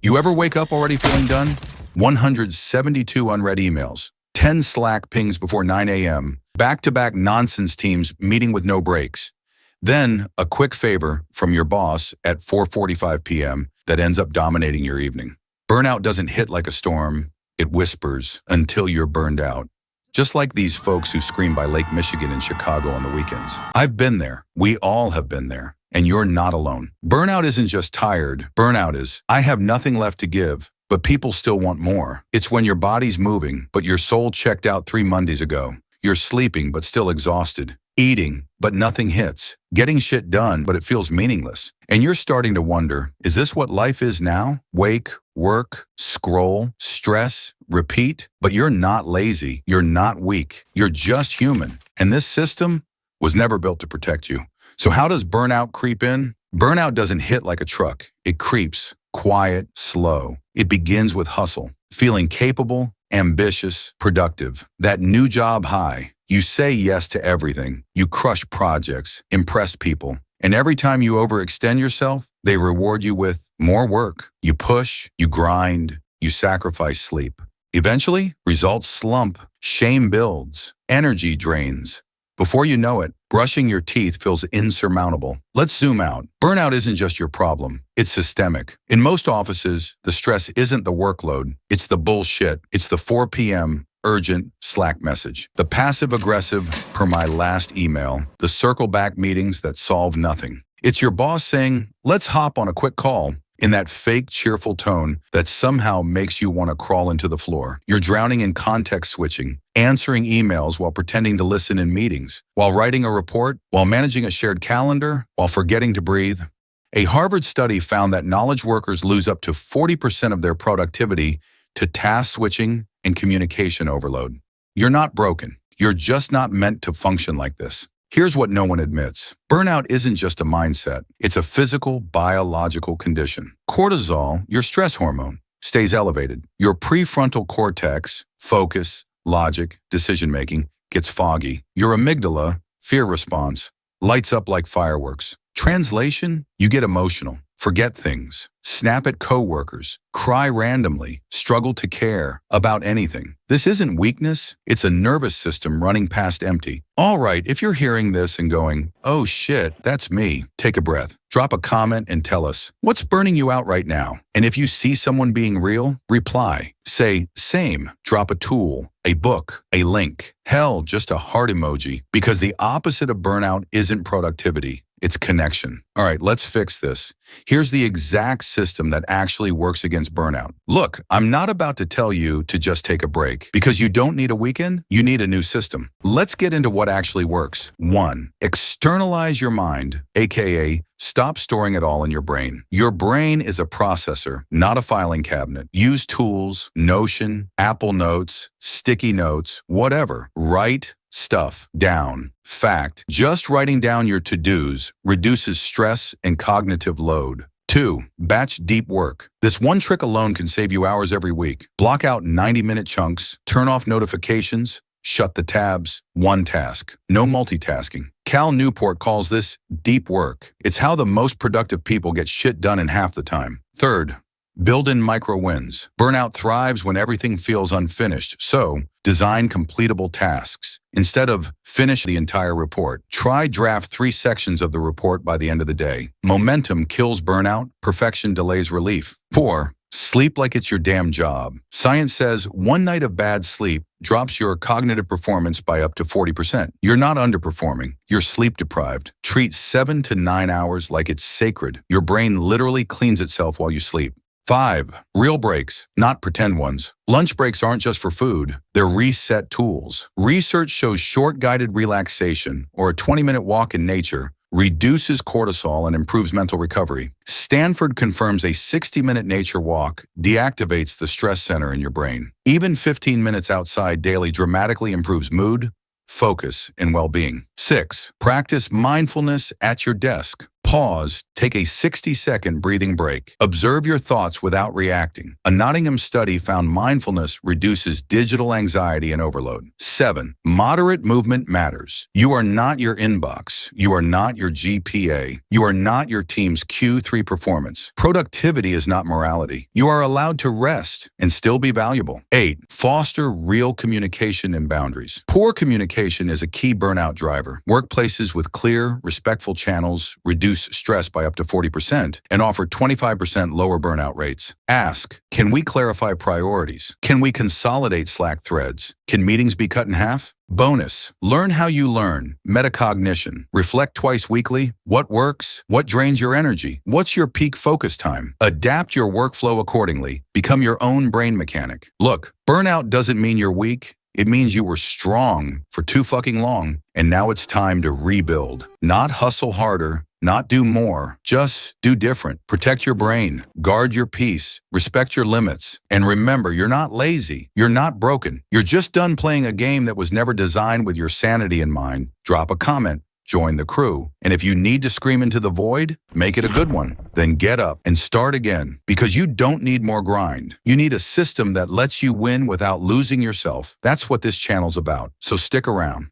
You ever wake up already feeling done? 172 unread emails, 10 Slack pings before 9 a.m., back-to-back nonsense teams meeting with no breaks. Then, a quick favor from your boss at 4:45 p.m. that ends up dominating your evening. Burnout doesn't hit like a storm, it whispers until you're burned out. Just like these folks who scream by Lake Michigan in Chicago on the weekends. I've been there. We all have been there. And you're not alone. Burnout isn't just tired. Burnout is, I have nothing left to give, but people still want more. It's when your body's moving, but your soul checked out 3 Mondays ago. You're sleeping, but still exhausted. Eating, but nothing hits. Getting shit done, but it feels meaningless. And you're starting to wonder, is this what life is now? Wake, work, scroll, stress, repeat? But you're not lazy. You're not weak. You're just human. And this system was never built to protect you. So how does burnout creep in? Burnout doesn't hit like a truck. It creeps, quiet, slow. It begins with hustle, feeling capable, ambitious, productive. That new job high. You say yes to everything. You crush projects, impress people. And every time you overextend yourself, they reward you with more work. You push, you grind, you sacrifice sleep. Eventually, results slump, shame builds, energy drains. Before you know it, brushing your teeth feels insurmountable. Let's zoom out. Burnout isn't just your problem. It's systemic. In most offices, the stress isn't the workload. It's the bullshit. It's the 4 p.m. urgent Slack message. The passive-aggressive, per my last email. The circle-back meetings that solve nothing. It's your boss saying, let's hop on a quick call, in that fake, cheerful tone that somehow makes you want to crawl into the floor. You're drowning in context switching, answering emails while pretending to listen in meetings, while writing a report, while managing a shared calendar, while forgetting to breathe. A Harvard study found that knowledge workers lose up to 40% of their productivity to task switching and communication overload. You're not broken. You're just not meant to function like this. Here's what no one admits. Burnout isn't just a mindset. It's a physical, biological condition. Cortisol, your stress hormone, stays elevated. Your prefrontal cortex, focus, logic, decision-making, gets foggy. Your amygdala, fear response, lights up like fireworks. Translation, you get emotional, forget things, snap at coworkers, cry randomly, struggle to care about anything. This isn't weakness, it's a nervous system running past empty. All right, if you're hearing this and going, oh shit, that's me, take a breath. Drop a comment and tell us, what's burning you out right now? And if you see someone being real, reply. Say, same. Drop a tool, a book, a link. Hell, just a heart emoji. Because the opposite of burnout isn't productivity. It's connection. All right, let's fix this. Here's the exact system that actually works against burnout. Look, I'm not about to tell you to just take a break because you don't need a weekend, you need a new system. Let's get into what actually works. 1. Externalize your mind, aka stop storing it all in your brain. Your brain is a processor, not a filing cabinet. Use tools, Notion, Apple Notes, sticky notes, whatever. Write stuff down. Fact, just writing down your to-dos reduces stress and cognitive load. 2. Batch deep work. This one trick alone can save you hours every week. Block out 90-minute chunks, turn off notifications, shut the tabs, one task. No multitasking. Cal Newport calls this deep work. It's how the most productive people get shit done in half the time. 3. Build in micro wins. Burnout thrives when everything feels unfinished, so design completable tasks. Instead of finish the entire report, try draft 3 sections of the report by the end of the day. Momentum kills burnout, perfection delays relief. 4. Sleep like it's your damn job. Science says 1 night of bad sleep drops your cognitive performance by up to 40%. You're not underperforming. You're sleep deprived. Treat 7 to 9 hours like it's sacred. Your brain literally cleans itself while you sleep. 5. Real breaks, not pretend ones. Lunch breaks aren't just for food, they're reset tools. Research shows short guided relaxation, or a 20-minute walk in nature, reduces cortisol and improves mental recovery. Stanford confirms a 60-minute nature walk deactivates the stress center in your brain. Even 15 minutes outside daily dramatically improves mood, focus, and well-being. 6. Practice mindfulness at your desk. Pause, take a 60-second breathing break. Observe your thoughts without reacting. A Nottingham study found mindfulness reduces digital anxiety and overload. 7. Moderate movement matters. You are not your inbox. You are not your GPA. You are not your team's Q3 performance. Productivity is not morality. You are allowed to rest and still be valuable. 8. Foster real communication and boundaries. Poor communication is a key burnout driver. Workplaces with clear, respectful channels reduce stress by up to 40% and offer 25% lower burnout rates. Ask, can we clarify priorities? Can we consolidate Slack threads? Can meetings be cut in half? Bonus, learn how you learn. Metacognition. Reflect twice weekly. What works? What drains your energy? What's your peak focus time? Adapt your workflow accordingly. Become your own brain mechanic. Look, burnout doesn't mean you're weak. It means you were strong for too fucking long, and now it's time to rebuild. Not hustle harder, not do more, just do different. Protect your brain, guard your peace, respect your limits, and remember, you're not lazy, you're not broken. You're just done playing a game that was never designed with your sanity in mind. Drop a comment. Join the crew. And if you need to scream into the void, make it a good one. Then get up and start again, because you don't need more grind. You need a system that lets you win without losing yourself. That's what this channel's about. So stick around.